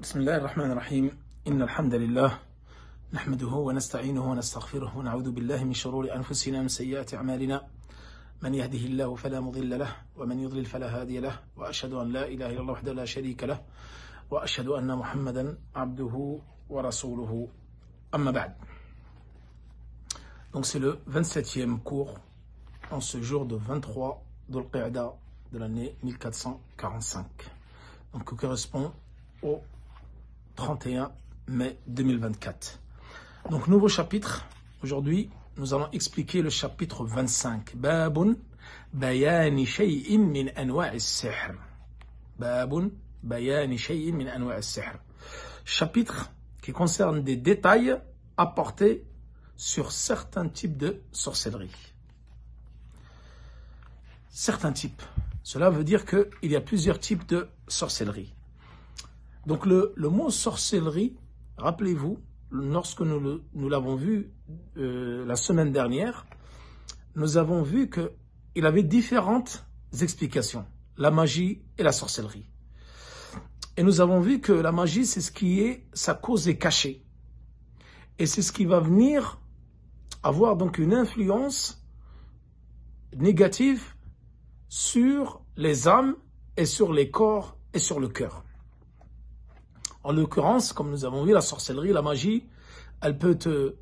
بسم الله الرحمن الرحيم إن الحمد لله نحمده ونستعينه ونستغفره ونعوذ بالله من شرور أنفسنا ومن سيئات أعمالنا من يهده الله فلا مضل له ومن يضلل فلا هادي له وأشهد أن لا إله إلا الله وحده لا شريك له وأشهد أن محمدا عبده ورسوله أما بعد. Donc c'est le 27e cours en ce jour de 23 Dhul-Qa'da de l'année 1445, donc qui correspond au 31 mai 2024. Donc nouveau chapitre. Aujourd'hui, nous allons expliquer le chapitre 25. Babun bayani shay'in min anwa' as-sihr. Babun bayani shay'in min anwa' as-sihr. Chapitre qui concerne des détails apportés sur certains types de sorcellerie. Certains types. Cela veut dire qu'il y a plusieurs types de sorcellerie. Donc le mot sorcellerie, rappelez-vous, lorsque nous l'avons vu la semaine dernière, nous avons vu qu'il avait différentes explications, la magie et la sorcellerie. Et nous avons vu que la magie, c'est ce qui est, sa cause est cachée. Et c'est ce qui va venir avoir donc une influence négative sur les âmes et sur les corps et sur le cœur. En l'occurrence, comme nous avons vu, la sorcellerie, la magie, elle peut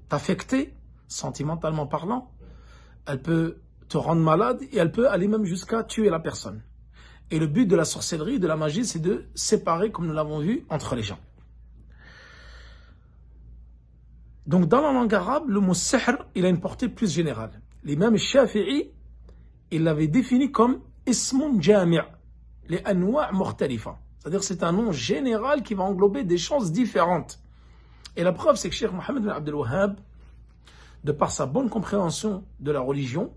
t'affecter, sentimentalement parlant, elle peut te rendre malade et elle peut aller même jusqu'à tuer la personne. Et le but de la sorcellerie, de la magie, c'est de séparer, comme nous l'avons vu, entre les gens. Donc dans la langue arabe, le mot sihr, il a une portée plus générale. L'imam Shafi'i, il l'avait défini comme ismun jami' li anwa' mukhtalifa. C'est-à-dire que c'est un nom général qui va englober des choses différentes. Et la preuve, c'est que Cheikh Mohammed bin Abdel Wahhab, de par sa bonne compréhension de la religion,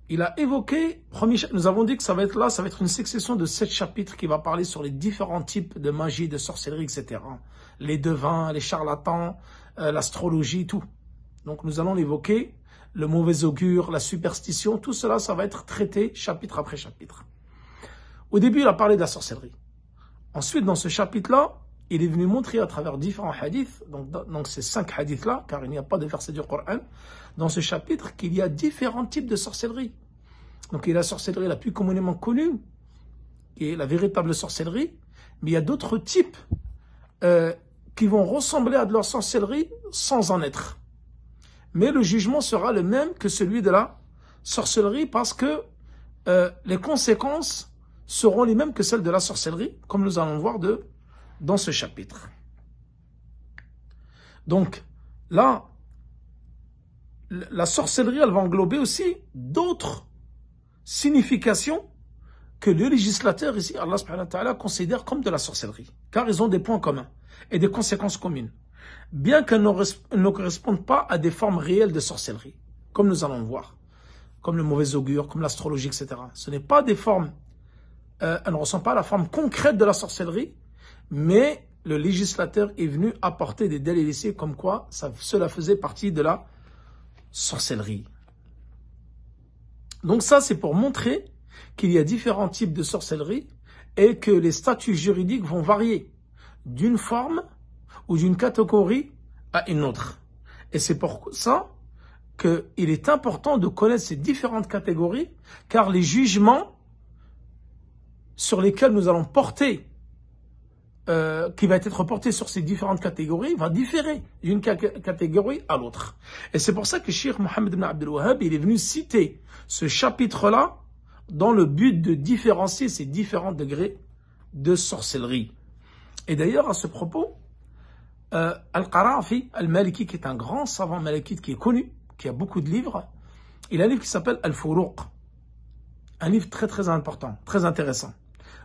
il a évoqué, nous avons dit que ça va être une succession de 7 chapitres qui va parler sur les différents types de magie, de sorcellerie, etc. Les devins, les charlatans, l'astrologie, tout. Donc nous allons l'évoquer, le mauvais augure, la superstition, tout cela, ça va être traité chapitre après chapitre. Au début, il a parlé de la sorcellerie. Ensuite, dans ce chapitre-là, il est venu montrer à travers différents hadiths, donc ces 5 hadiths-là, car il n'y a pas de verset du Coran, dans ce chapitre, qu'il y a différents types de sorcellerie. Donc il y a la sorcellerie la plus communément connue, qui est la véritable sorcellerie, mais il y a d'autres types qui vont ressembler à de la sorcellerie sans en être. Mais le jugement sera le même que celui de la sorcellerie, parce que les conséquences seront les mêmes que celles de la sorcellerie, comme nous allons voir dans ce chapitre. Donc, là, la sorcellerie, elle va englober aussi d'autres significations que le législateur ici, Allah subhanahu wa ta'ala, considère comme de la sorcellerie, car ils ont des points communs et des conséquences communes, bien qu'elles ne correspondent pas à des formes réelles de sorcellerie, comme nous allons voir, comme le mauvais augure, comme l'astrologie, etc. Ce n'est pas des formes elle ne ressent pas la forme concrète de la sorcellerie, mais le législateur est venu apporter des délices comme quoi cela faisait partie de la sorcellerie. Donc ça, c'est pour montrer qu'il y a différents types de sorcellerie et que les statuts juridiques vont varier d'une forme ou d'une catégorie à une autre. Et c'est pour ça qu'il est important de connaître ces différentes catégories, car les jugements sur lesquels nous allons porter, qui va être porté sur ces différentes catégories, va différer d'une catégorie à l'autre. Et c'est pour ça que Cheikh Mohammed bin Abdel Wahhab, il est venu citer ce chapitre-là dans le but de différencier ces différents degrés de sorcellerie. Et d'ailleurs, à ce propos, Al-Qarafi, Al-Maliki, qui est un grand savant malikite qui est connu, qui a beaucoup de livres, il a un livre qui s'appelle Al-Furuq. Un livre très très important, très intéressant,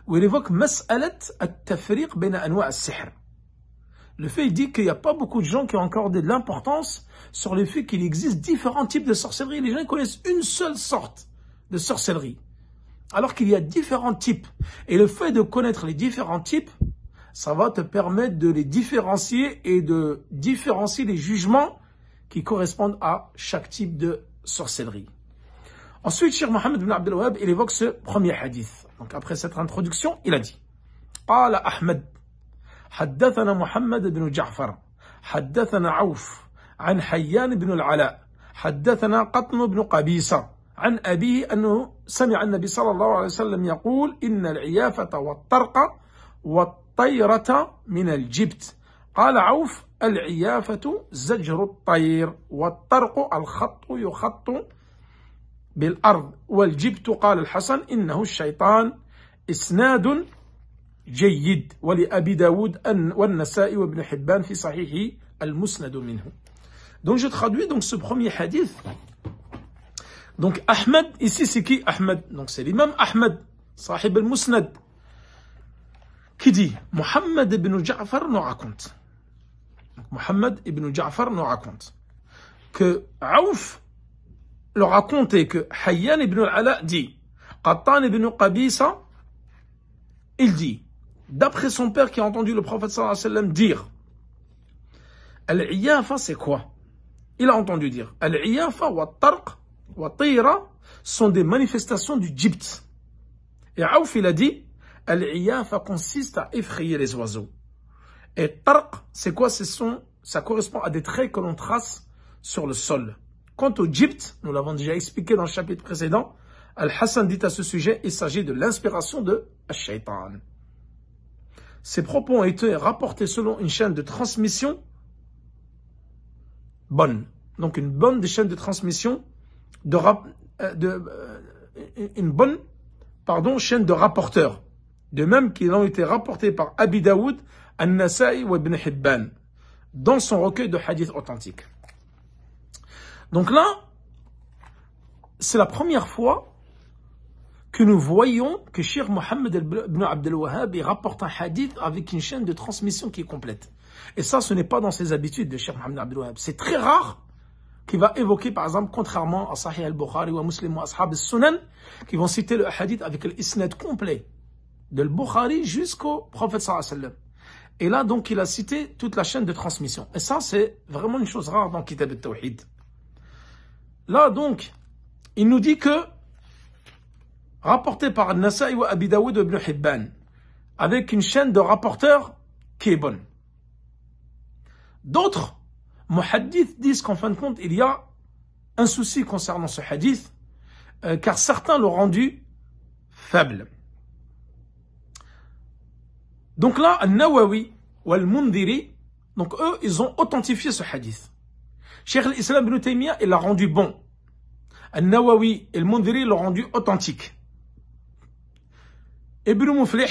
où il évoque Mas'alat at-tafriq bayna anwa' as-sihr. Le fait, il dit qu'il n'y a pas beaucoup de gens qui ont accordé de l'importance sur le fait qu'il existe différents types de sorcellerie. Les gens ils connaissent une seule sorte de sorcellerie, alors qu'il y a différents types. Et le fait de connaître les différents types, ça va te permettre de les différencier et de différencier les jugements qui correspondent à chaque type de sorcellerie. Ensuite, Cheikh Mohammed bin Abdel Wahhab, il évoque ce premier hadith. Donc après cette introduction, il a dit: Qala Ahmed حدثنا محمد بن جعفر حدثنا عوف عن حيان بن العلاء حدثنا قطن بن قبيصة عن أبيه أنه سمع النبي صلى الله عليه وسلم يقول إن العيافة والطرق والطيرة من الجبت. قال عوف العيافة زجر الطير والطرق الخط يخط بالأرض والجبت قال الحسن إنه الشيطان. إسناد جيد ولأبي داود والنسائي وابن حبان في صحيحه المسند منه. Donc je traduis donc ce premier hadith. Donc Ahmed, ici c'est qui Ahmed? Donc c'est l'imam Ahmed, sahib al-Musnad, qui dit Mohammed ibn Ja'far nous raconte. Mohammed ibn Ja'far nous raconte que Aouf le raconte et que Hayyan ibn al-Ala dit Qattan ibn Qabisa, il dit d'après son père qui a entendu le prophète sallallahu alayhi wa sallam dire Al-Iyafa c'est quoi? Il a entendu dire Al-Iyafa wa Tarq wa Tira sont des manifestations du Gypte. Et Aouf il a dit Al-Iyafa consiste à effrayer les oiseaux. Et Tarq c'est quoi? Ça correspond à des traits que l'on trace sur le sol. Quant au Gypte, nous l'avons déjà expliqué dans le chapitre précédent, Al-Hassan dit à ce sujet, il s'agit de l'inspiration de Al-Shaytan. Ces propos ont été rapportés selon une chaîne de transmission bonne. Donc une bonne chaîne de transmission, chaîne de rapporteurs. De même qu'ils ont été rapportés par Abi Daoud, An-Nasa'i ou Ibn Hibban, dans son recueil de hadiths authentiques. Donc là, c'est la première fois que nous voyons que Cheikh Mohammed ibn Abdel Wahhab rapporte un hadith avec une chaîne de transmission qui est complète. Et ça, ce n'est pas dans ses habitudes de Cheikh Mohammed ibn Abdel Wahhab. C'est très rare qu'il va évoquer, par exemple, contrairement à Sahih al-Bukhari ou à Muslim ou à Ashab al-Sunan, qui vont citer le hadith avec l'isnad complet de al-Bukhari jusqu'au prophète sallallahu alayhi wa sallam. Et là, donc, il a cité toute la chaîne de transmission. Et ça, c'est vraiment une chose rare dans Kitab al-Tawhid. Là, donc, il nous dit que, rapporté par Nasa'i ou Abi Daoud ou Ibn Hibban, avec une chaîne de rapporteurs qui est bonne. D'autres muhaddiths disent qu'en fin de compte, il y a un souci concernant ce hadith, car certains l'ont rendu faible. Donc là, Al-Nawawi ou Al-Mundhiri, donc eux, ils ont authentifié ce hadith. Cheikh al-Islam ibn Taymiyyah, il l'a rendu bon. Al-Nawawi et Al-Mundhiri l'ont rendu authentique. Ibn Muflih,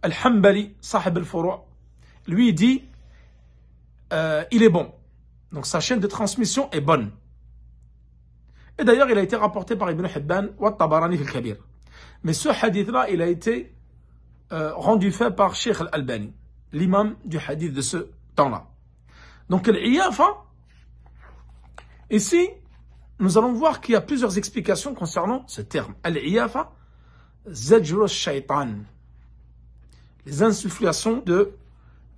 Al-Hanbali, Sahib al-Furu', lui dit, il est bon. Donc sa chaîne de transmission est bonne. Et d'ailleurs, il a été rapporté par Ibn Hibban wa Tabarani fil Kabir. Mais ce hadith-là, il a été rendu fait par Cheikh al-Albani, l'imam du hadith de ce temps-là. Donc, al-Iyafa, ici, nous allons voir qu'il y a plusieurs explications concernant ce terme. Al-Iyafa, Zajru al-Shaytan, les insufflations de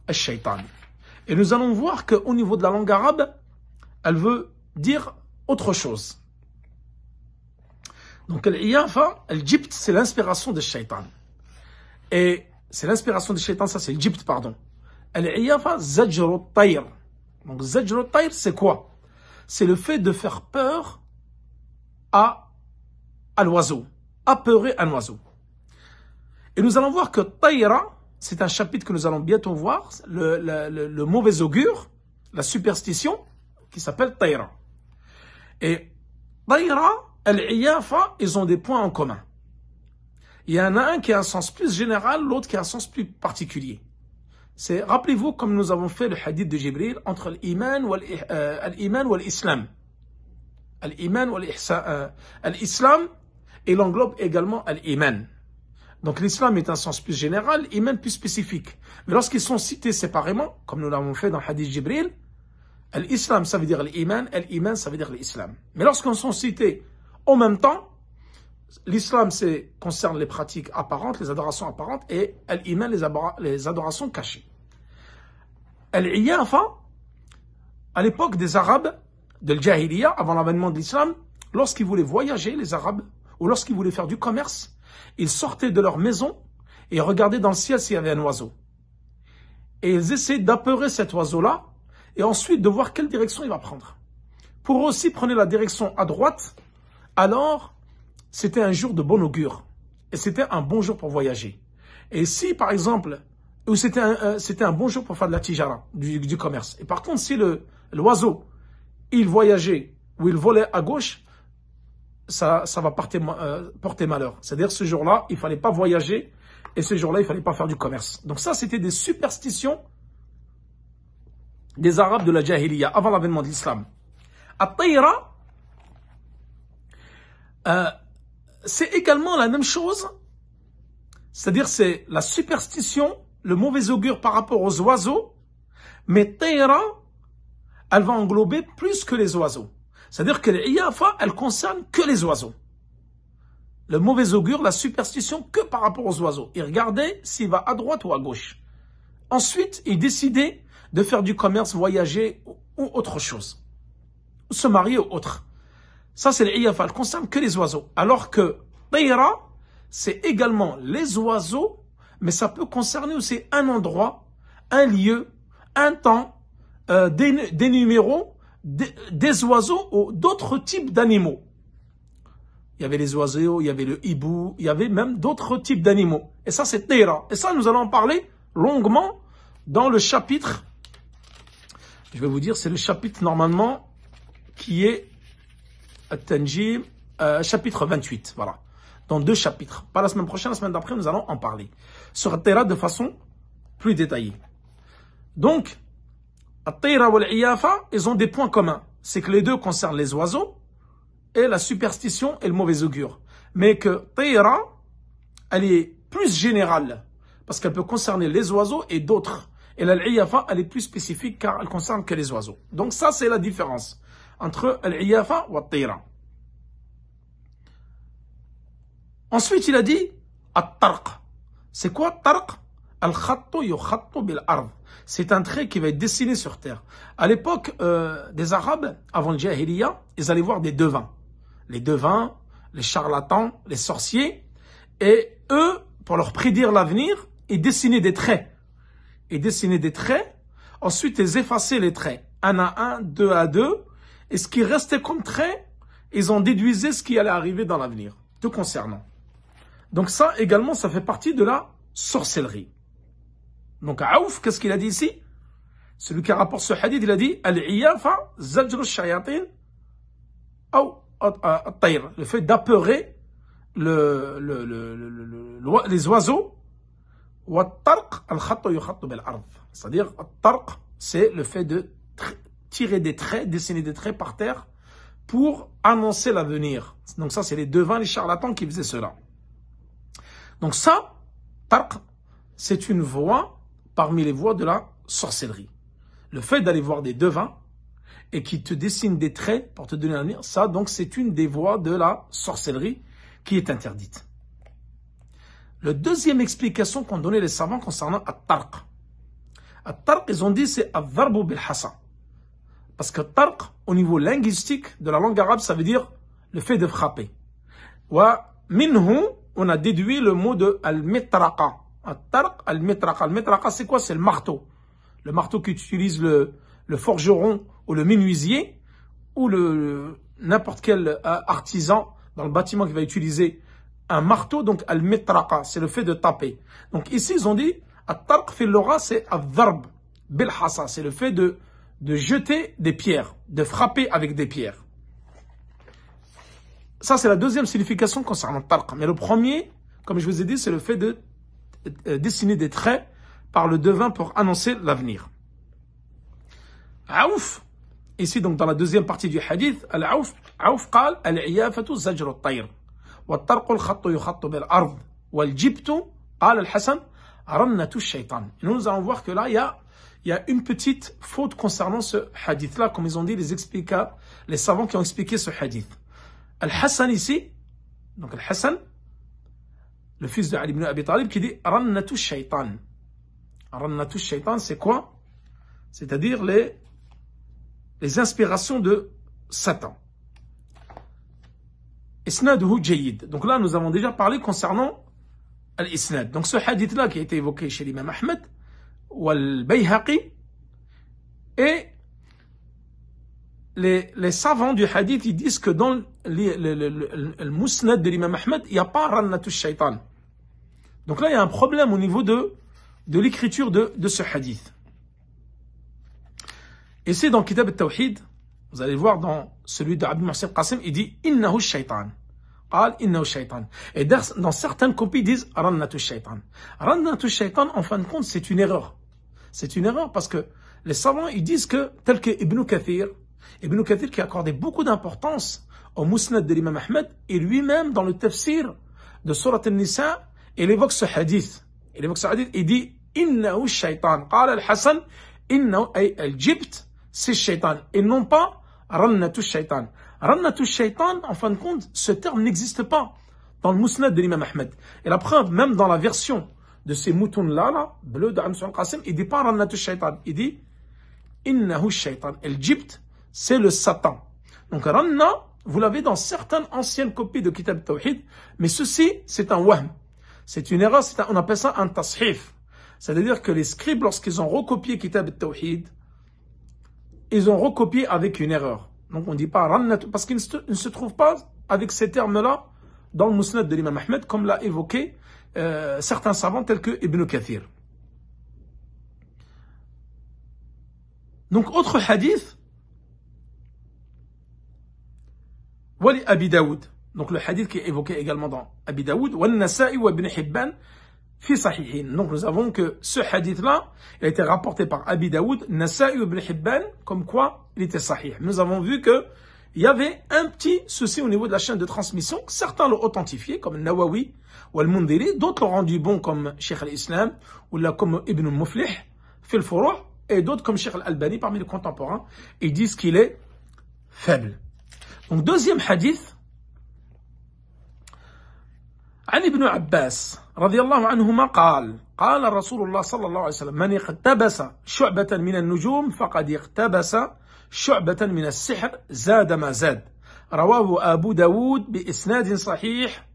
al-Shaytan. Et nous allons voir qu'au niveau de la langue arabe, elle veut dire autre chose. Donc, al-Iyafa, al-Jibt, c'est l'inspiration de Shaytan. Et c'est l'inspiration de Shaytan, ça c'est l'Égypte, pardon. Al-Iyafa, Zajru al-Tayr. Donc, Zajru al-Tayr, c'est quoi? C'est le fait de faire peur à l'oiseau, apeurer un oiseau. Et nous allons voir que Tayra, c'est un chapitre que nous allons bientôt voir, le mauvais augure, la superstition, qui s'appelle Tayra. Et Tayra, Al-Iyafa, ils ont des points en commun. Il y en a un qui a un sens plus général, l'autre qui a un sens plus particulier. C'est, rappelez-vous, comme nous avons fait le hadith de Jibril, entre l'iman ou l'islam. L'islam, il englobe également l'iman. Donc l'islam est un sens plus général, l'iman plus spécifique. Mais lorsqu'ils sont cités séparément, comme nous l'avons fait dans le hadith Jibril, l'islam ça veut dire l'iman, l'iman ça veut dire l'islam. Mais lorsqu'ils sont cités en même temps, l'islam concerne les pratiques apparentes, les adorations apparentes, et l'iman les adorations cachées. Al-Iyafa, à l'époque des Arabes, de l'Jahiliya, avant l'avènement de l'islam, lorsqu'ils voulaient voyager, les Arabes, ou lorsqu'ils voulaient faire du commerce, ils sortaient de leur maison et regardaient dans le ciel s'il y avait un oiseau. et ils essaient d'apeurer cet oiseau-là et ensuite de voir quelle direction il va prendre. Pour eux aussi, prenez la direction à droite, alors c'était un jour de bon augure et c'était un bon jour pour voyager. Et si, par exemple, ou c'était un bon jour pour faire de la tijara, du commerce. Et par contre, si l'oiseau, il voyageait ou il volait à gauche, ça va porter malheur. C'est-à-dire, ce jour-là, il ne fallait pas voyager et ce jour-là, il ne fallait pas faire du commerce. Donc ça, c'était des superstitions des Arabes de la Jahiliya, avant l'avènement de l'islam. At-Tayra, c'est également la même chose. C'est-à-dire, c'est la superstition, le mauvais augure par rapport aux oiseaux, mais Tayra, elle va englober plus que les oiseaux. C'est-à-dire que l'Iyafa, elle concerne que les oiseaux. Le mauvais augure, la superstition, que par rapport aux oiseaux. Il regardait s'il va à droite ou à gauche. Ensuite, il décidait de faire du commerce, voyager ou autre chose. Se marier ou autre. Ça, c'est l'Iyafa, elle concerne que les oiseaux. Alors que Tayra, c'est également les oiseaux, mais ça peut concerner aussi un endroit, un lieu, un temps, des numéros, des oiseaux ou d'autres types d'animaux. Il y avait les oiseaux, il y avait le hibou, il y avait même d'autres types d'animaux. Et ça, c'est Tayra. Et ça, nous allons en parler longuement dans le chapitre. Je vais vous dire, c'est le chapitre normalement qui est At-Tanjim, chapitre 28. Voilà. Dans 2 chapitres. Pas la semaine prochaine, la semaine d'après, nous allons en parler. Sur At-Tayra de façon plus détaillée. Donc, At-Tayra ou l'Iyafa, ils ont des points communs. C'est que les deux concernent les oiseaux et la superstition et le mauvais augure. Mais que Tayra, elle est plus générale parce qu'elle peut concerner les oiseaux et d'autres. Et l'Iyafa, elle est plus spécifique car elle concerne que les oiseaux. Donc ça, c'est la différence entre l'Iyafa ou At-Tayra. Ensuite, il a dit At-Tarq. C'est quoi Tarq? Al-Khattu yukhattu bil-ard. C'est un trait qui va être dessiné sur terre. À l'époque des Arabes, avant le Jahiliya, ils allaient voir des devins. Les devins, les charlatans, les sorciers. Et eux, pour leur prédire l'avenir, ils dessinaient des traits. Ils dessinaient des traits. Ensuite, ils effaçaient les traits. 1 à 1, 2 à 2. Et ce qui restait comme trait, ils en déduisaient ce qui allait arriver dans l'avenir. Te concernant. Donc ça, également, ça fait partie de la sorcellerie. Donc, Aouf, qu'est-ce qu'il a dit ici? Celui qui rapporte ce hadith, il a dit Al-Iyafa, Zajru shayatin, ou At-Tayr. Le fait d'apeurer les oiseaux. Ou At-Tarq, Al-Khattu yukhattu bil-ard. C'est-à-dire, At-Tarq, c'est le fait de tirer des traits, dessiner des traits par terre pour annoncer l'avenir. Donc ça, c'est les devins, les charlatans qui faisaient cela. Donc ça, Tarq, c'est une voie parmi les voies de la sorcellerie. Le fait d'aller voir des devins et qui te dessinent des traits pour te donner l'avenir, ça, donc, c'est une des voies de la sorcellerie qui est interdite. La deuxième explication qu'ont donné les savants concernant At-Tarq. At-Tarq, ils ont dit, c'est Ad-Darbu bil-Hasa. Parce que Tarq, au niveau linguistique de la langue arabe, ça veut dire le fait de frapper. Wa minhu, on a déduit le mot de Al-Mitraqa. At-Tarq, Al-Mitraqa. Al-Mitraqa, c'est quoi? C'est le marteau. Le marteau qu'utilise le forgeron ou le menuisier ou n'importe quel artisan dans le bâtiment qui va utiliser un marteau. Donc, Al-Mitraqa, c'est le fait de taper. Donc, ici, ils ont dit, At-Tarq fil lugha, c'est Ad-Darb bil-Hasa. C'est le fait de jeter des pierres, de frapper avec des pierres. Ça, c'est la deuxième signification concernant Tarq. Mais le premier, comme je vous ai dit, c'est le fait de dessiner des traits par le devin pour annoncer l'avenir. Aouf, ici donc dans la deuxième partie du hadith, Al-Aouf, Aouf قال العيافة زجر الطير والطرق الخط يخط بالأرض والجبت قال الحسن رنة الشيطان. Nous allons voir que là, il y a une petite faute concernant ce hadith-là, comme ils ont dit les savants qui ont expliqué ce hadith. Al-Hassan ici, donc Al-Hassan, le fils de Ali ibn Abi Talib, qui dit Rannatu shaytan. Rannatu shaytan, c'est quoi? C'est-à-dire les inspirations de Satan. Isnaduhu jayyid. Donc là, nous avons déjà parlé concernant Al-Isnad. Donc ce hadith-là qui a été évoqué chez l'imam Ahmed, والبيهقي, et les savants du hadith, ils disent que dans le musnad de l'imam Ahmed, il n'y a pas rannatu shaitan. Donc là, il y a un problème au niveau de l'écriture de ce hadith. Et c'est dans Kitab al-Tawhid, vous allez voir dans celui de Abd al-Muhsin Qasim, il dit innahu shaitan. Qal innahu shaitan. Et dans certaines copies, ils disent rannatu shaitan. Rannatu shaitan, en fin de compte, c'est une erreur. C'est une erreur parce que les savants, ils disent que, tel que Ibn Kathir qui a accordé beaucoup d'importance au musnad de l'imam Ahmed, et lui-même dans le tafsir de Surat al-Nisa, il évoque ce hadith. Il dit innahu shaitan. Qala al-Hasan innahu ay al-jibt, c'est shaitan. Et non pas rannatu shaitan. Rannatu shaitan, en fin de compte, ce terme n'existe pas dans le musnad de l'imam Ahmed. Et la preuve, même dans la version de ces moutons-là, bleu de Amsun Qasim, il dit pas rannatu shaitan. Il dit innahu shaitan. El-jibt, c'est le Satan. Donc ranna, vous l'avez dans certaines anciennes copies de Kitab al-Tawhid, mais ceci, c'est un wahm. C'est une erreur, on appelle ça un tashif. C'est-à-dire que les scribes, lorsqu'ils ont recopié Kitab al-Tawhid, ils ont recopié avec une erreur. Donc on ne dit pas rannat, parce qu'il ne se trouve pas avec ces termes-là dans le musnad de l'imam Ahmed, comme l'a évoqué certains savants tels que Ibn Kathir. Donc autre hadith, Wali Abi Daoud. Donc le hadith qui est évoqué également dans Abi Daoud, Wal Nasa'i wa Ibn Hibban fi sahihin. Donc nous avons que ce hadith-là, il a été rapporté par Abi Daoud, Nasa'i wa Ibn Hibban, comme quoi il était sahih. Nous avons vu que il y avait un petit souci au niveau de la chaîne de transmission. Certains l'ont authentifié, comme Nawawi ou Al-Mundiri, d'autres l'ont rendu bon, comme Cheikh al-Islam, ou là comme Ibn Muflih, fi al-Furu', et d'autres comme Cheikh al-Albani, parmi les contemporains, ils disent qu'il est faible. Donc deuxième hadith, عن ابن عباس رضي الله عنهما قال رسول الله صلى الله عليه وسلم من اقتبس شعبة من النجوم فقد اقتبس شعبة من السحر زاد ما زاد رواه أبو داود بإسناد صحيح.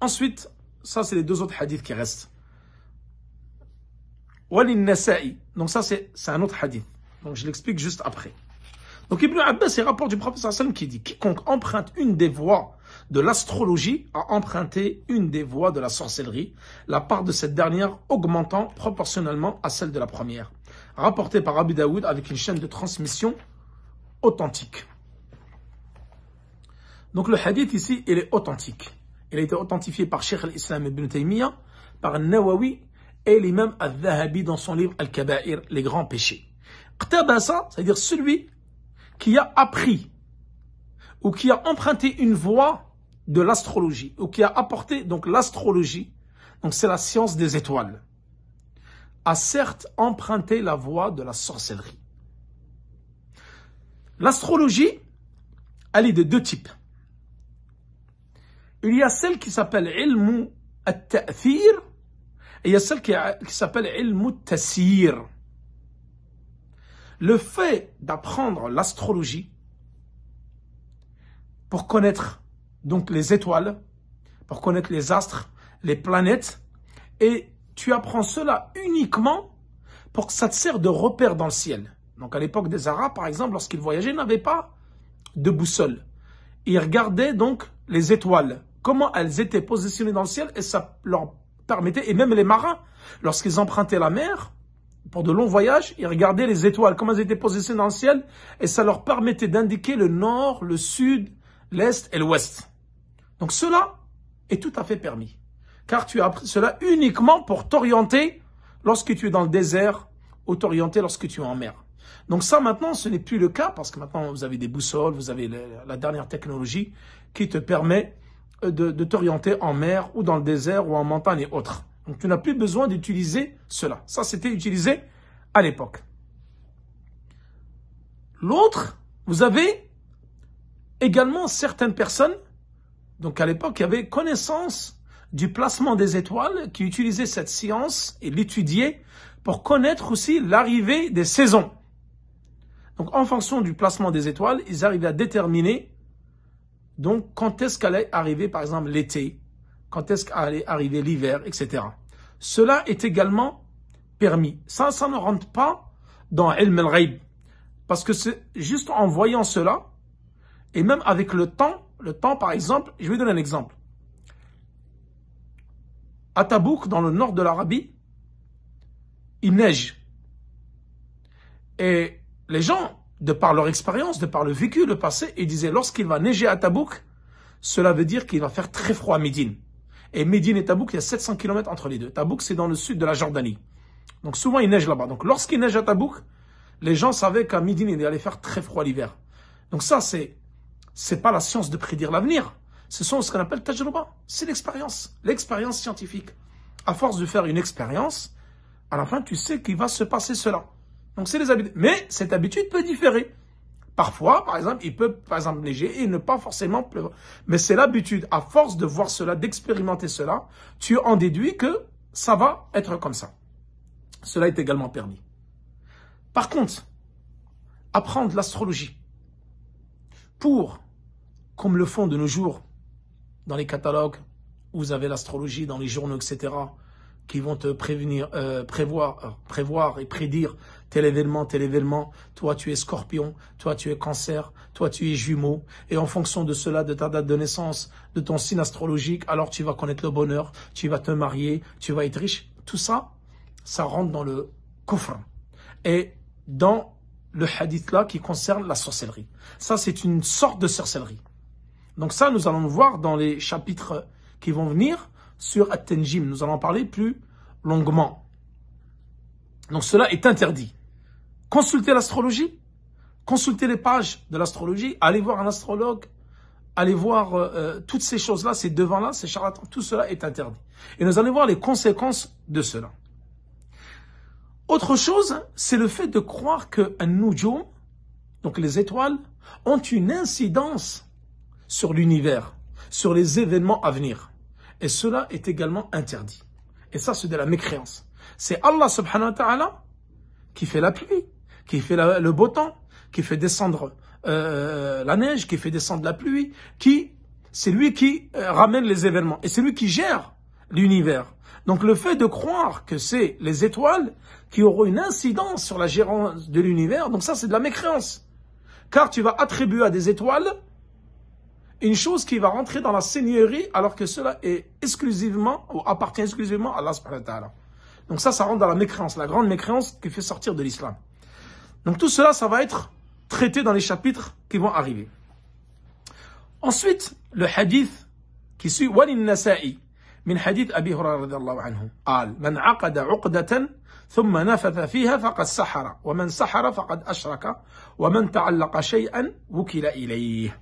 Ensuite, ça c'est les deux autres hadiths qui restent. وللنسائي, donc ça c'est un autre hadith, donc je l'explique juste après. Donc Ibn Abbas, c'est un rapport du prophète sallallahu alayhi wa sallam qui dit quiconque emprunte une des voies de l'astrologie a emprunté une des voies de la sorcellerie, la part de cette dernière augmentant proportionnellement à celle de la première. Rapporté par Abu Daoud avec une chaîne de transmission authentique. Donc le hadith ici, il est authentique. Il a été authentifié par Cheikh al-Islam ibn Taymiyyah, par Nawawi et l'imam al-Dhahabi dans son livre Al-Kaba'ir, les grands péchés. Qtabasa, c'est-à-dire celui qui a appris ou qui a emprunté une voie de l'astrologie, ou qui a apporté donc l'astrologie, donc c'est la science des étoiles, a certes emprunté la voie de la sorcellerie. L'astrologie, elle est de deux types. Il y a celle qui s'appelle ilmu at-ta'thir et il y a celle qui s'appelle ilmu at-tasir. Le fait d'apprendre l'astrologie pour connaître donc les étoiles, pour connaître les astres, les planètes, et tu apprends cela uniquement pour que ça te serve de repère dans le ciel. Donc à l'époque des Arabes, par exemple, lorsqu'ils voyageaient, ils n'avaient pas de boussole. Ils regardaient donc les étoiles, comment elles étaient positionnées dans le ciel, et ça leur permettait, et même les marins, lorsqu'ils empruntaient la mer, pour de longs voyages, ils regardaient les étoiles, comment elles étaient positionnées dans le ciel, et ça leur permettait d'indiquer le nord, le sud, l'est et l'ouest. Donc cela est tout à fait permis. Car tu as appris cela uniquement pour t'orienter lorsque tu es dans le désert ou t'orienter lorsque tu es en mer. Donc ça maintenant, ce n'est plus le cas parce que maintenant vous avez des boussoles, vous avez la dernière technologie qui te permet de t'orienter en mer ou dans le désert ou en montagne et autres. Donc tu n'as plus besoin d'utiliser cela. Ça c'était utilisé à l'époque. L'autre, vous avez également certaines personnes, donc à l'époque, il y avait connaissance du placement des étoiles qui utilisaient cette science et l'étudiaient pour connaître aussi l'arrivée des saisons. Donc en fonction du placement des étoiles, ils arrivaient à déterminer donc quand est-ce qu'allait arriver par exemple l'été, quand est-ce qu'allait arriver l'hiver, etc. Cela est également permis. Ça ne rentre pas dans ilm al-ghaib. Parce que c'est juste en voyant cela, et même avec le temps par exemple, je vais donner un exemple. À Tabouk, dans le nord de l'Arabie, il neige. Et les gens, de par leur expérience, de par le vécu, le passé, ils disaient, lorsqu'il va neiger à Tabouk, cela veut dire qu'il va faire très froid à Médine. Et Médine et Tabouk, il y a 700 km entre les deux. Tabouk, c'est dans le sud de la Jordanie. Donc souvent, il neige là-bas. Donc lorsqu'il neige à Tabouk, les gens savaient qu'à Médine, il allait faire très froid l'hiver. Donc ça, c'est pas la science de prédire l'avenir. Ce sont ce qu'on appelle tajruba. C'est l'expérience scientifique. À force de faire une expérience, à la fin, tu sais qu'il va se passer cela. Donc c'est les habitudes. Mais cette habitude peut différer. Parfois, par exemple, il peut, par exemple, neiger et ne pas forcément pleuvoir. Mais c'est l'habitude. À force de voir cela, d'expérimenter cela, tu en déduis que ça va être comme ça. Cela est également permis. Par contre, apprendre l'astrologie pour, comme le font de nos jours, dans les catalogues, où vous avez l'astrologie, dans les journaux, etc., qui vont te prévoir et prédire tel événement, toi tu es scorpion, toi tu es cancer, toi tu es jumeau, et en fonction de cela, de ta date de naissance, de ton signe astrologique, alors tu vas connaître le bonheur, tu vas te marier, tu vas être riche. Tout ça, ça rentre dans le kufr. Et dans le hadith là qui concerne la sorcellerie. Ça, c'est une sorte de sorcellerie. Donc ça, nous allons le voir dans les chapitres qui vont venir sur At-Tanjim. Nous allons en parler plus longuement. Donc cela est interdit. Consultez l'astrologie, consultez les pages de l'astrologie, allez voir un astrologue, allez voir toutes ces choses-là, ces devants-là, ces charlatans, tout cela est interdit. Et nous allons voir les conséquences de cela. Autre chose, c'est le fait de croire que un nujum, donc les étoiles, ont une incidence sur l'univers, sur les événements à venir. Et cela est également interdit. Et ça, c'est de la mécréance. C'est Allah subhanahu wa ta'ala qui fait la pluie, qui fait le beau temps, qui fait descendre la neige, qui fait descendre la pluie, c'est lui qui ramène les événements. Et c'est lui qui gère l'univers. Donc le fait de croire que c'est les étoiles qui auront une incidence sur la gérance de l'univers, donc ça c'est de la mécréance. Car tu vas attribuer à des étoiles une chose qui va rentrer dans la seigneurie alors que cela est exclusivement ou appartient exclusivement à Allah subhanahu wa ta'ala. Donc ça rentre dans la mécréance, la grande mécréance qui fait sortir de l'islam. Donc tout cela, ça va être traité dans les chapitres qui vont arriver. Ensuite, le hadith qui suit, وَلِلنَّسَائِ من حديث أبي هريرة رضي الله عنه قال من عقد عقدة ثم نفث فيها فقد سحر ومن سحر فقد أشرك ومن تعلق شيئا وكل إليه.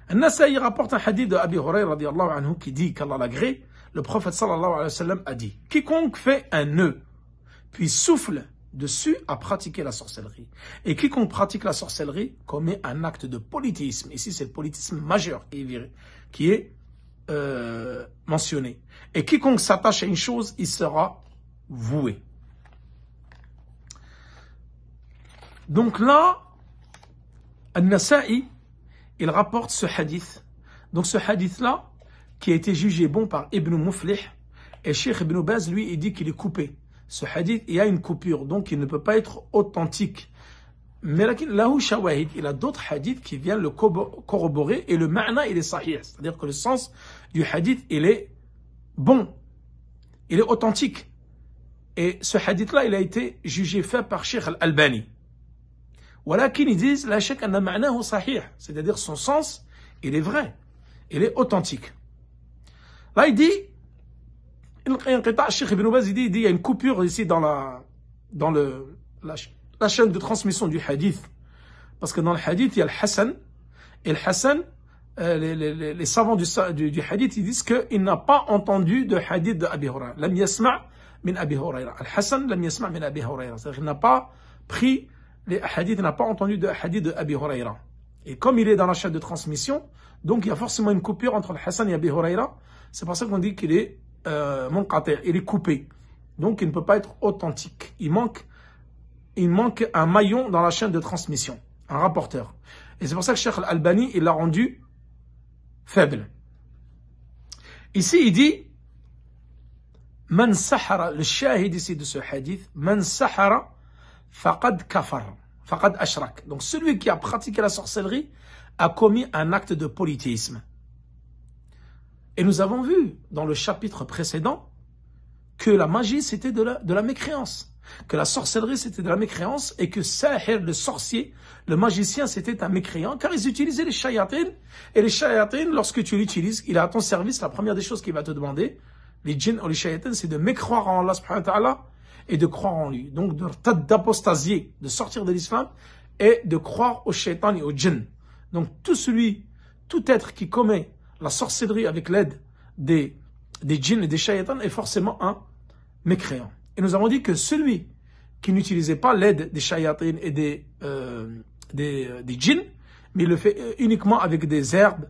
An-Nasa'i rapporte un hadith de Abi Hurayra radiallahu anhu qui dit qu'Allah l'agrée, le prophète sallallahu alayhi wa sallam a dit quiconque fait un nœud puis souffle dessus a pratiqué la sorcellerie. Et quiconque pratique la sorcellerie commet un acte de polythéisme. Ici, c'est le polythéisme majeur qui est mentionné. Et quiconque s'attache à une chose, il sera voué. Donc là, An-Nasa'i, il rapporte ce hadith. Donc ce hadith-là, qui a été jugé bon par Ibn Muflih, et Cheikh Ibn Baz, lui, il dit qu'il est coupé. Ce hadith, il y a une coupure, donc il ne peut pas être authentique. Mais lahu shawahid, il a d'autres hadiths qui viennent le corroborer, et le ma'na, il est sahih. C'est-à-dire que le sens du hadith, il est bon. Il est authentique. Et ce hadith-là, il a été jugé fait par Cheikh Al-Albani. ولكن ils disent لا شك أن معناه صحيح, c'est-à-dire son sens, il est vrai, il est authentique. Là il dit, Cheikh Ibn Baz il dit, il y a une coupure ici dans la chaîne de transmission du hadith, parce que dans le hadith il y a le Hassan, et le Hassan, les savants du hadith ils disent qu'il n'a pas entendu de hadith de Abi Hurayra. Lam yasma' min Abi Hurayra. Al Hassan lam yasma' min Abi Hurayra, c'est-à-dire qu'il n'a pas pris les hadiths, n'a pas entendu de hadith de Abi Hurayra. Et comme il est dans la chaîne de transmission, donc il y a forcément une coupure entre le Hassan et Abi Hurayra. C'est pour ça qu'on dit qu'il est munqati', il est coupé. Donc il ne peut pas être authentique. Il manque un maillon dans la chaîne de transmission, un rapporteur. Et c'est pour ça que Cheikh Al-Albani, il l'a rendu faible. Ici, il dit Man sahara, le shahid ici de ce hadith, man sahara faqad kafar, faqad ashrak. Donc celui qui a pratiqué la sorcellerie a commis un acte de polythéisme. Et nous avons vu dans le chapitre précédent que la magie c'était de la mécréance, que la sorcellerie c'était de la mécréance et que Sahir, le sorcier, le magicien c'était un mécréant car ils utilisaient les shayatines. Et les shayatines, lorsque tu l'utilises, il est à ton service, la première des choses qu'il va te demander, les djinns ou les shayatines, c'est de mécroire en Allah subhanahu wa ta'ala et de croire en lui. Donc d'apostasier, de sortir de l'islam et de croire au shaitan et au djinn. Donc tout être qui commet la sorcellerie avec l'aide des djinns et des shayatans est forcément un mécréant. Et nous avons dit que celui qui n'utilisait pas l'aide des shayatins et des djinns, mais il le fait uniquement avec des herbes,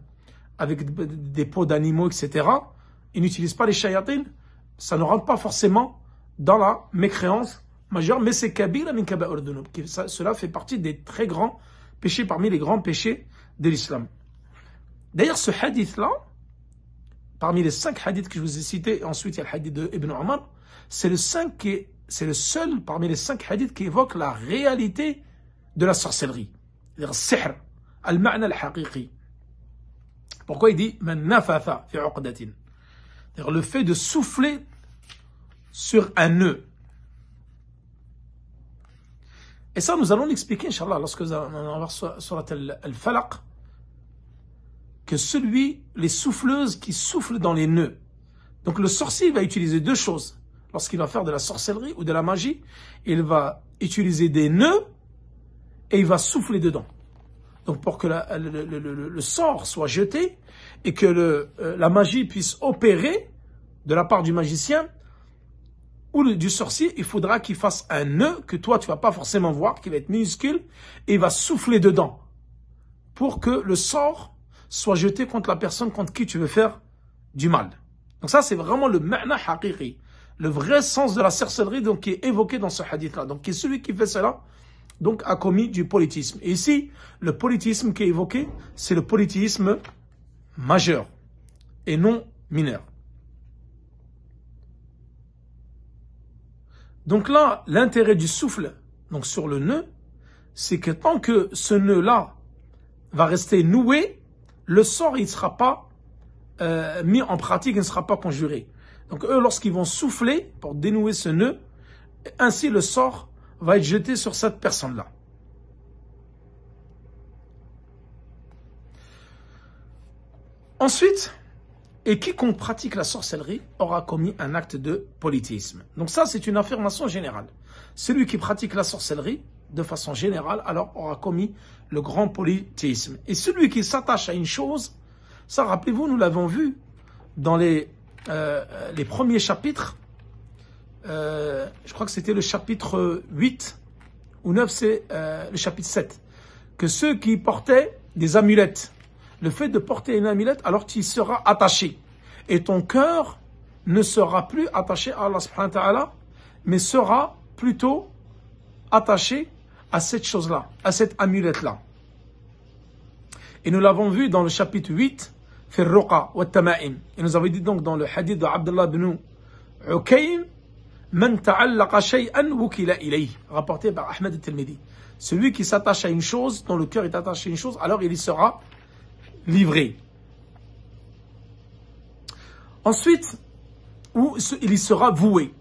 avec des peaux d'animaux, etc., il n'utilise pas les shayatins, ça ne rentre pas forcément dans la mécréance majeure, mais c'est kabira min kaba'ir dunub. Cela fait partie des très grands péchés, parmi les grands péchés de l'islam. D'ailleurs, ce hadith-là, parmi les 5 hadiths que je vous ai cités, ensuite il y a le hadith de Ibn Omar, c'est le seul parmi les 5 hadiths qui évoque la réalité de la sorcellerie. C'est-à-dire sihr, al-ma'na al-haqiqi. Pourquoi il dit man nafatha fi uqdatin? C'est-à-dire le fait de souffler sur un nœud. Et ça, nous allons l'expliquer, Inch'Allah, lorsque nous allons voir surat al-Falaq, que les souffleuses qui soufflent dans les nœuds. Donc le sorcier va utiliser 2 choses. Lorsqu'il va faire de la sorcellerie ou de la magie, il va utiliser des nœuds et il va souffler dedans. Donc pour que le sort soit jeté et que la magie puisse opérer de la part du magicien ou du sorcier, il faudra qu'il fasse un nœud que toi tu vas pas forcément voir, qui va être minuscule, et il va souffler dedans pour que le sort soit jeté contre la personne contre qui tu veux faire du mal. Donc ça c'est vraiment le ma'na haqiqi, le vrai sens de la sorcellerie donc qui est évoqué dans ce hadith-là. Donc qui est celui qui fait cela donc a commis du polythéisme. Et ici, le polythéisme qui est évoqué, c'est le polythéisme majeur et non mineur. Donc là, l'intérêt du souffle donc sur le nœud, c'est que tant que ce nœud-là va rester noué, le sort il ne sera pas mis en pratique, il ne sera pas conjuré. Donc eux, lorsqu'ils vont souffler pour dénouer ce nœud, ainsi le sort va être jeté sur cette personne-là. Ensuite, et quiconque pratique la sorcellerie aura commis un acte de polythéisme. Donc ça, c'est une affirmation générale. Celui qui pratique la sorcellerie, de façon générale, alors aura commis le grand polythéisme. Et celui qui s'attache à une chose, ça, rappelez-vous, nous l'avons vu dans les premiers chapitres. Je crois que c'était le chapitre 8 ou 9, c'est le chapitre 7. Que ceux qui portaient des amulettes, le fait de porter une amulette, alors tu y seras attaché. Et ton cœur ne sera plus attaché à Allah subhanahu wa ta'ala, mais sera plutôt attaché à cette chose-là, à cette amulette-là. Et nous l'avons vu dans le chapitre 8, fi ar-ruqa wa at-tama'im. Et nous avons dit donc dans le hadith de Abdullah ibn Ukaym, man ta'allaqa shay'an wukila ilayh, rapporté par Ahmed al-Tirmidhi. Celui qui s'attache à une chose, dont le cœur est attaché à une chose, alors il y sera livré. Ensuite, où il y sera voué.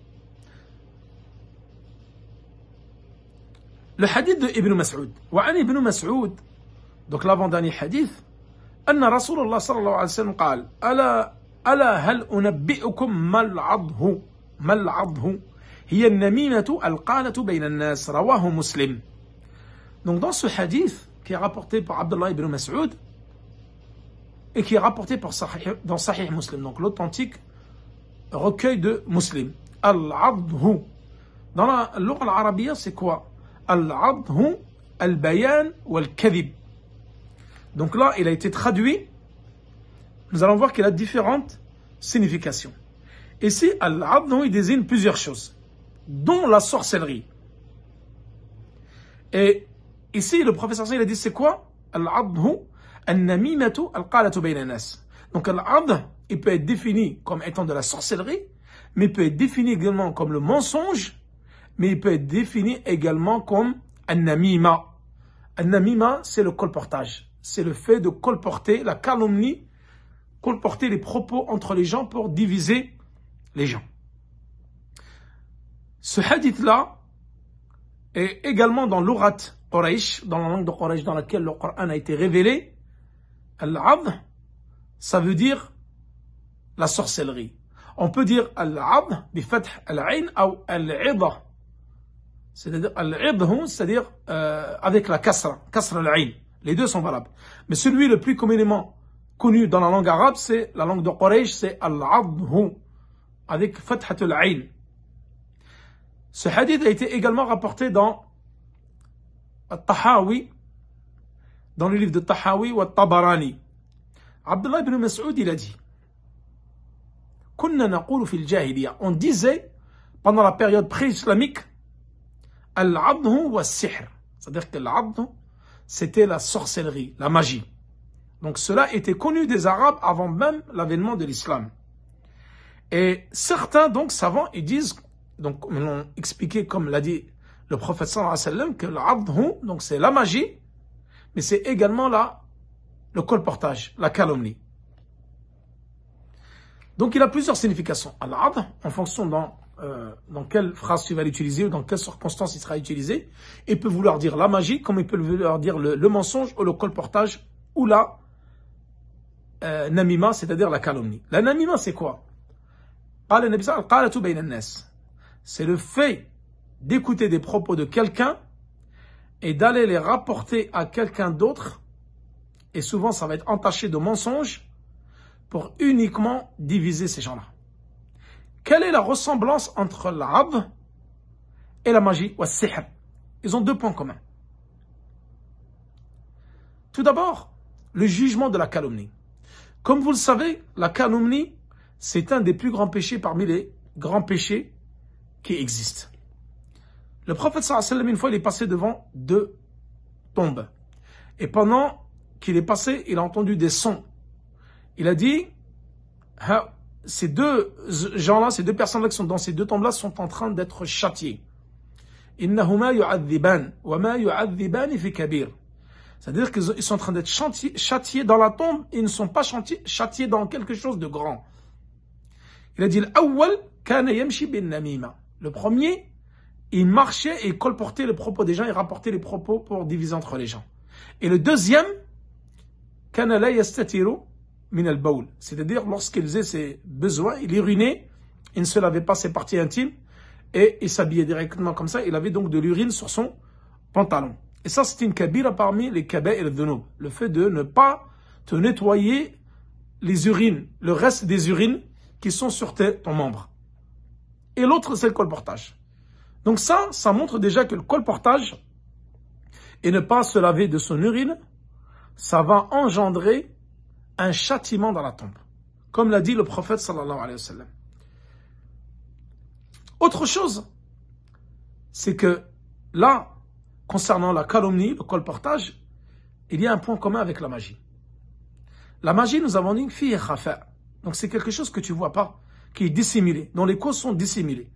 Le hadith de Ibn Mas'ud. Wa an Ibn Mas'ud, donc l'avant-dernier hadith, أن رسول الله صلى الله عليه وسلم قال ألا هل أنبئكم ما العضه هي النميمة القانة بين الناس رواه مسلم. Donc dans ce hadith qui est rapporté par Abdullah ibn Mas'ud et qui est rapporté dans Sahih Muslim, donc l'authentique recueil de Muslim. Al-adhu. Dans la langue arabienne, c'est quoi? Al-adhu, al-bayan ou al-kadhib. Donc là, il a été traduit. Nous allons voir qu'il a différentes significations. Ici, al-adhu, il désigne plusieurs choses, dont la sorcellerie. Et ici, le professeur il a dit c'est quoi? Al-adhu, al-namimatu, al-qalatu bayna nas. Donc al-adh, il peut être défini comme étant de la sorcellerie, mais il peut être défini également comme le mensonge, mais il peut être défini également comme an-namima. An-namima, c'est le colportage. C'est le fait de colporter la calomnie, colporter les propos entre les gens pour diviser les gens. Ce hadith-là est également dans l'Urat Quraysh, dans la langue de Quraysh dans laquelle le Coran a été révélé. Al-'adh, ça veut dire la sorcellerie. On peut dire al-'adh bi fath al-'ayn ou al-'idha. C'est-à-dire al-'idh, c'est-à-dire avec la kasra al-'ayn. Les deux sont valables. Mais celui le plus communément connu dans la langue arabe, c'est la langue de Quraysh, c'est al-'adh avec fathat al-'ayn. Ce hadith a été également rapporté dans Al-Tahawi, dans le livre de Tahawi ou Al-Tabarani. Abdullah ibn Mas'ud, il a dit, on disait pendant la période pré-islamique al-'adhu wa sihr, c'est-à-dire que l''adhu c'était la sorcellerie, la magie. Donc cela était connu des Arabes avant même l'avènement de l'islam. Et certains donc savants ils disent, donc ils l'ont expliqué comme l'a dit le prophète sallallahu alayhi wa sallam, que l''adhu donc c'est la magie, mais c'est également le colportage, la calomnie. Donc il a plusieurs significations. Al-'adh, en fonction dans quelle phrase tu vas l'utiliser ou dans quelles circonstances il sera utilisé, il peut vouloir dire la magie, comme il peut vouloir dire le mensonge ou le colportage ou la namima, c'est-à-dire la calomnie. La namima, c'est quoi? C'est le fait d'écouter des propos de quelqu'un et d'aller les rapporter à quelqu'un d'autre, et souvent ça va être entaché de mensonges, pour uniquement diviser ces gens-là. Quelle est la ressemblance entre l''adh et la magie, ou sihr? Ils ont deux points communs. Tout d'abord, le jugement de la calomnie. Comme vous le savez, la calomnie, c'est un des plus grands péchés parmi les grands péchés qui existent. Le prophète sallallahu alayhi wa sallam, une fois, il est passé devant deux tombes. Et pendant qu'il est passé, il a entendu des sons. Il a dit, ces deux gens-là, ces deux personnes-là qui sont dans ces deux tombes-là sont en train d'être châtiés. Innahuma yu'adhiban wa ma yu'adhiban fi kabir. C'est-à-dire qu'ils sont en train d'être châtiés dans la tombe et ils ne sont pas châtiés dans quelque chose de grand. Il a dit, l'awwal kana yamshi bin namima. Le premier, il marchait et il colportait les propos des gens, il rapportait les propos pour diviser entre les gens. Et le deuxième, kana la yastatiru min al-bawl, c'est-à-dire lorsqu'il faisait ses besoins, il urinait, il ne se lavait pas ses parties intimes et il s'habillait directement comme ça, il avait donc de l'urine sur son pantalon. Et ça, c'est une kabira parmi les kaba'ir al-dhunub, le fait de ne pas te nettoyer les urines, le reste des urines qui sont sur ton membre. Et l'autre, c'est le colportage. Donc ça montre déjà que le colportage et ne pas se laver de son urine, ça va engendrer un châtiment dans la tombe, comme l'a dit le prophète sallallahu alayhi wa sallam. Autre chose, c'est que là, concernant la calomnie, le colportage, il y a un point commun avec la magie. La magie, nous avons dit fi khafa. Donc c'est quelque chose que tu ne vois pas, qui est dissimulé, dont les causes sont dissimulées.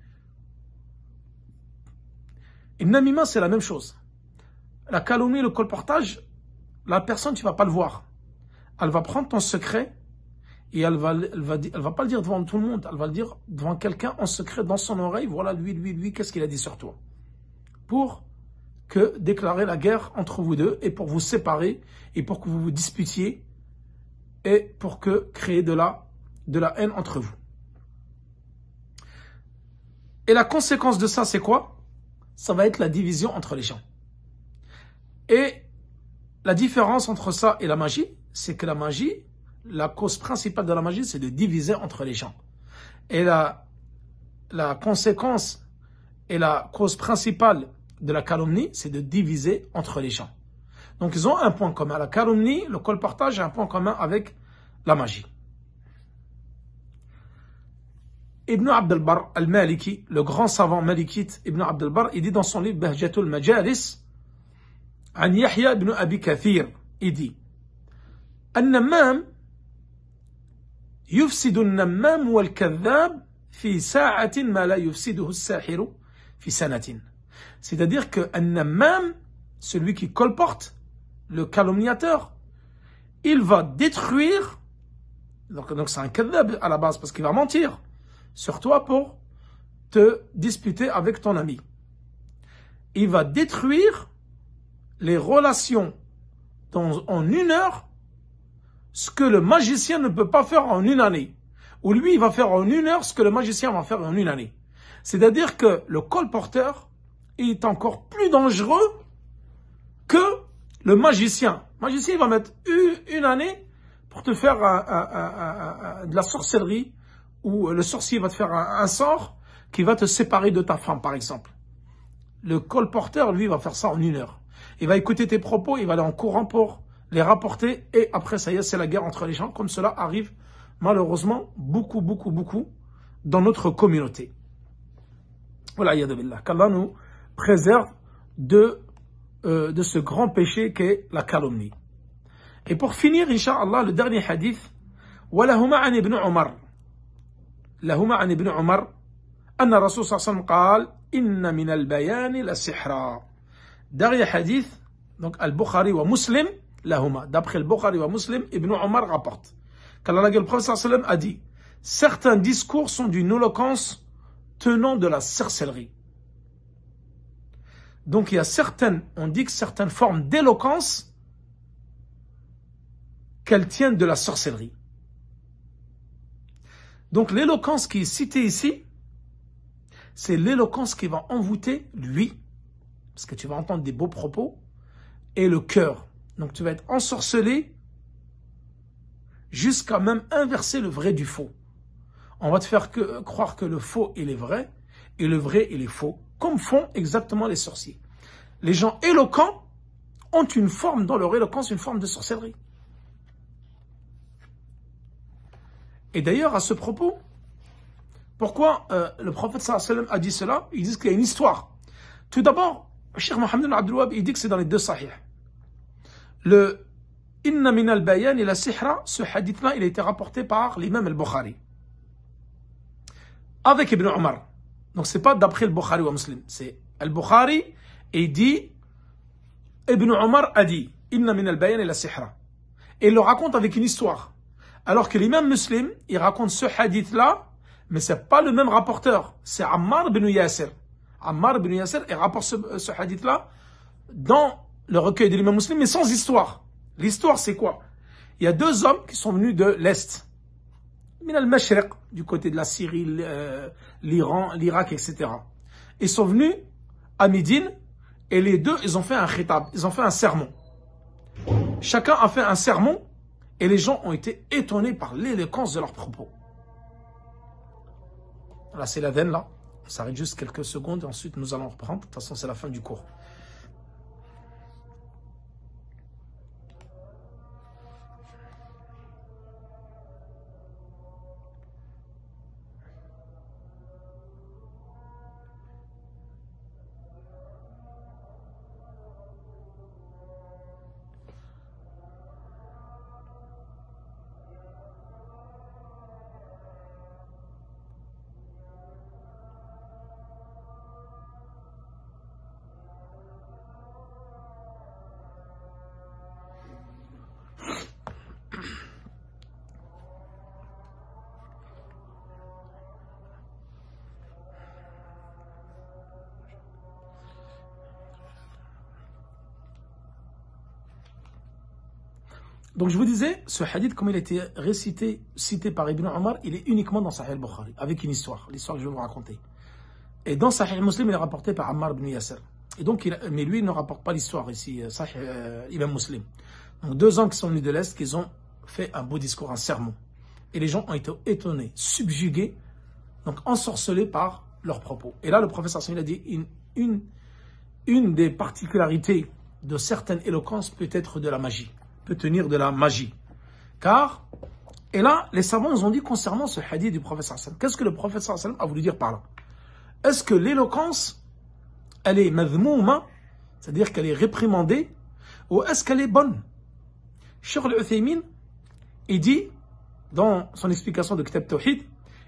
Et namima, c'est la même chose. La calomnie, le colportage, la personne, tu ne vas pas le voir. Elle va prendre ton secret et elle va pas le dire devant tout le monde. Elle va le dire devant quelqu'un en secret dans son oreille. Voilà, lui, qu'est-ce qu'il a dit sur toi? Pour que déclarer la guerre entre vous deux et pour vous séparer et pour que vous vous disputiez et pour que créer de la haine entre vous. Et la conséquence de ça, c'est quoi? Ça va être la division entre les gens. Et la différence entre ça et la magie, c'est que la magie, la cause principale de la magie, c'est de diviser entre les gens. Et la conséquence et la cause principale de la calomnie, c'est de diviser entre les gens. Donc ils ont un point commun. La calomnie, le colportage a un point commun avec la magie. Ibn Abd al-Barr al-Maliki, le grand savant malikite Ibn Abd al-Barr, il dit dans son livre Bahjatul Majalis, عن يحيى بن أبي كثير إدي النمام يفسد النمام والكذاب في ساعة ما لا يفسده الساحر في سنة. C'est-à-dire que même celui qui colporte, le calomniateur, il va détruire, donc c'est un kadhab à la base parce qu'il va mentir sur toi pour te disputer avec ton ami. Il va détruire les relations en une heure, ce que le magicien ne peut pas faire en une année. Ou lui, il va faire en une heure ce que le magicien va faire en une année. C'est-à-dire que le colporteur est encore plus dangereux que le magicien. Le magicien, il va mettre une année pour te faire de la sorcellerie, ou le sorcier va te faire un sort qui va te séparer de ta femme, par exemple. Le colporteur, lui, va faire ça en une heure. Il va écouter tes propos, il va aller en courant pour les rapporter, et après, ça y est, c'est la guerre entre les gens, comme cela arrive malheureusement beaucoup dans notre communauté. Voilà, yadabillah, qu'Allah nous préserve de ce grand péché qu'est la calomnie. Et pour finir, Inch'Allah, le dernier hadith, وَلَهُمَا عَنِ ابْنِ عُمَرٍ لَهُمَا عَنِ ابْنِ عُمَرٍ أن الرسول صلى الله عليه وسلم قال إن من البيان لسحرا. Dernier hadith, donc Al-Bukhari wa Muslim, lahuma. D'après Al-Bukhari wa Muslim, Ibn Omar rapporte qu'Allah le prophète sallallahu a dit certains discours sont d'une éloquence tenant de la sorcellerie. Donc il y a certaines, on dit que certaines formes d'éloquence qu'elles tiennent de la sorcellerie. Donc l'éloquence qui est citée ici, c'est l'éloquence qui va envoûter lui, parce que tu vas entendre des beaux propos, et le cœur. Donc tu vas être ensorcelé jusqu'à même inverser le vrai du faux. On va te faire croire que le faux il est vrai, et le vrai il est faux, comme font exactement les sorciers. Les gens éloquents ont une forme, dans leur éloquence, une forme de sorcellerie. Et d'ailleurs, à ce propos, pourquoi le prophète sallallahu alayhi wa sallam a dit cela? Ils disent qu'il y a une histoire. Tout d'abord, Cheikh Mohammed Abdul Wahhab, il dit que c'est dans les deux sahih. Le Inna min al-bayan ila sihra, ce hadith-là, il a été rapporté par l'imam al-Bukhari. Avec Ibn Omar. Donc c'est pas d'après le Bukhari ou Muslim. C'est al-Bukhari et il dit, Ibn Omar a dit, Inna min al-bayan ila sihra. Et il le raconte avec une histoire. Alors que l'imam Muslim, il raconte ce hadith-là, mais c'est pas le même rapporteur. C'est Ammar ibn Yasir. Ammar ibn Yasir, il rapporte ce hadith-là dans le recueil de l'imam Muslim, mais sans histoire. L'histoire, c'est quoi? Il y a deux hommes qui sont venus de l'Est. Min al-Mashriq, du côté de la Syrie, l'Iran, l'Irak, etc. Ils sont venus à Médine, et les deux, ils ont fait un khitab, ils ont fait un sermon. Chacun a fait un sermon, et les gens ont été étonnés par l'éloquence de leurs propos. Là, c'est la veine, là. On s'arrête juste quelques secondes, et ensuite nous allons reprendre. De toute façon, c'est la fin du cours. Donc je vous disais, ce hadith, comme il a été cité par Ibn Omar, il est uniquement dans Sahih al-Bukhari, avec une histoire, l'histoire que je vais vous raconter. Et dans Sahih Muslim, il est rapporté par Ammar ibn Yasir. Et donc, mais lui, il ne rapporte pas l'histoire ici, Sahih Ibn Muslim. Donc deux hommes qui sont venus de l'Est, qui ont fait un beau discours, un sermon. Et les gens ont été étonnés, subjugués, donc ensorcelés par leurs propos. Et là, le professeur il a dit, une des particularités de certaines éloquences peut être de la magie. Peut tenir de la magie. Car, et là, les savants nous ont dit concernant ce hadith du prophète sallallahu alayhi wa sallam, qu'est-ce que le prophète sallallahu alayhi wa sallam a voulu dire par là? Est-ce que l'éloquence, elle est madhmouma, c'est-à-dire qu'elle est réprimandée, ou est-ce qu'elle est bonne? Cheikh al-Uthaymin, il dit, dans son explication de Kitab Tawhid,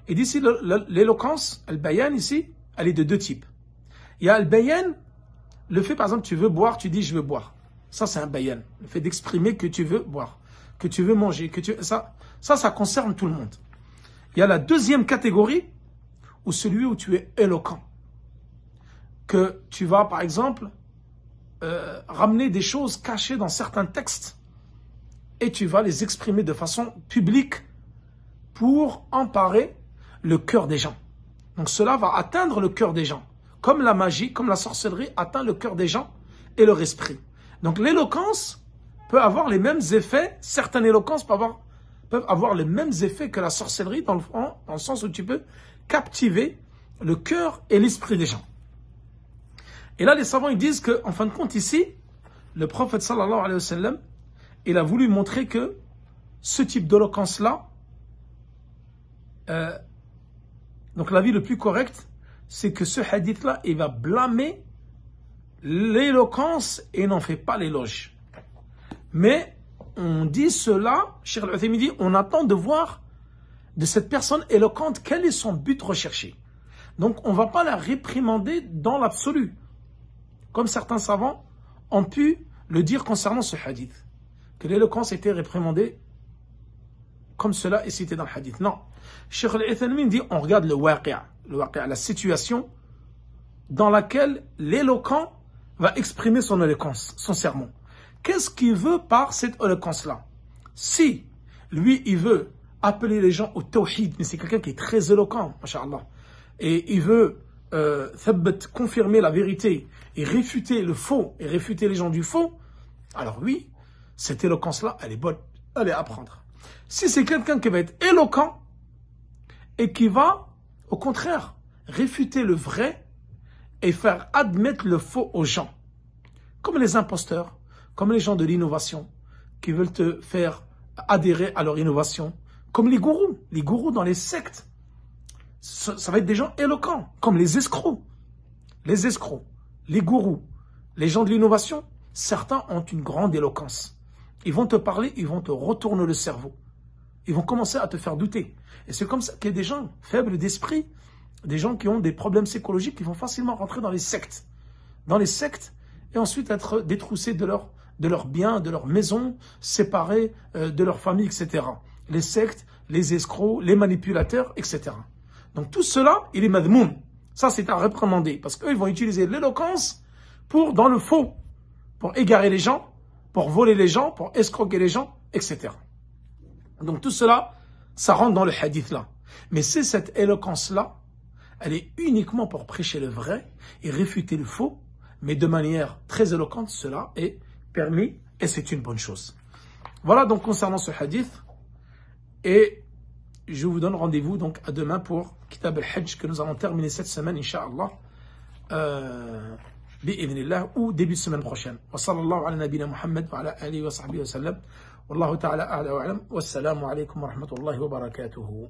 Et d'ici, l'éloquence, al-bayan ici, elle est de deux types. Il y a al-bayan, le fait par exemple, tu veux boire, tu dis je veux boire. Ça c'est un bayan. Le fait d'exprimer que tu veux boire, que tu veux manger, ça concerne tout le monde. Il y a la deuxième catégorie, ou celui où tu es éloquent. Que tu vas par exemple, ramener des choses cachées dans certains textes et tu vas les exprimer de façon publique pour emparer le cœur des gens. Donc cela va atteindre le cœur des gens. Comme la magie, comme la sorcellerie atteint le cœur des gens et leur esprit. Donc l'éloquence peut avoir les mêmes effets, certaines éloquences peuvent avoir les mêmes effets que la sorcellerie dans le sens où tu peux captiver le cœur et l'esprit des gens. Et là les savants ils disent qu'en fin de compte ici, le prophète sallallahu alayhi wa sallam, il a voulu montrer que ce type d'éloquence-là, donc l'avis le plus correct, c'est que ce hadith-là, il va blâmer l'éloquence et n'en fait pas l'éloge. Mais on dit cela, Cheikh Al-Uthaymin dit, on attend de voir de cette personne éloquente quel est son but recherché. Donc on ne va pas la réprimander dans l'absolu, comme certains savants ont pu le dire concernant ce hadith, que l'éloquence était réprimandée comme cela est cité dans le hadith. Non. Cheikh Al-Uthaymin dit, on regarde le waqi'a, la situation dans laquelle l'éloquent va exprimer son éloquence, son sermon. Qu'est-ce qu'il veut par cette éloquence-là? Si, lui, il veut appeler les gens au tawhid, mais c'est quelqu'un qui est très éloquent, masha'Allah, et il veut confirmer la vérité et réfuter le faux, et réfuter les gens du faux, alors oui, cette éloquence-là, elle est bonne, elle est à prendre. Si c'est quelqu'un qui va être éloquent et qui va, au contraire, réfuter le vrai et faire admettre le faux aux gens, comme les imposteurs, comme les gens de l'innovation qui veulent te faire adhérer à leur innovation, comme les gourous dans les sectes, ça va être des gens éloquents, comme les escrocs, les gourous, les gens de l'innovation, certains ont une grande éloquence. Ils vont te parler, ils vont te retourner le cerveau. Ils vont commencer à te faire douter. Et c'est comme ça qu'il y a des gens faibles d'esprit, des gens qui ont des problèmes psychologiques, qui vont facilement rentrer dans les sectes. Et ensuite être détroussés de leurs biens, de leur maison, séparés de leur famille, etc. Les sectes, les escrocs, les manipulateurs, etc. Donc tout cela, il est madmoum. Ça, c'est à réprimander. Parce qu'eux, ils vont utiliser l'éloquence dans le faux, pour égarer les gens, pour voler les gens, pour escroquer les gens, etc. Donc tout cela, ça rentre dans le hadith là. Mais c'est cette éloquence-là, elle est uniquement pour prêcher le vrai et réfuter le faux, mais de manière très éloquente, cela est permis et c'est une bonne chose. Voilà donc concernant ce hadith. Et je vous donne rendez-vous donc à demain pour Kitab al-Hajj que nous allons terminer cette semaine, Inch'Allah. بإذن الله ou début de semaine prochaine. وصلى الله على نبينا محمد وعلى آله وصحبه وسلم والله تعالى أعلى وأعلم والسلام عليكم ورحمة الله وبركاته.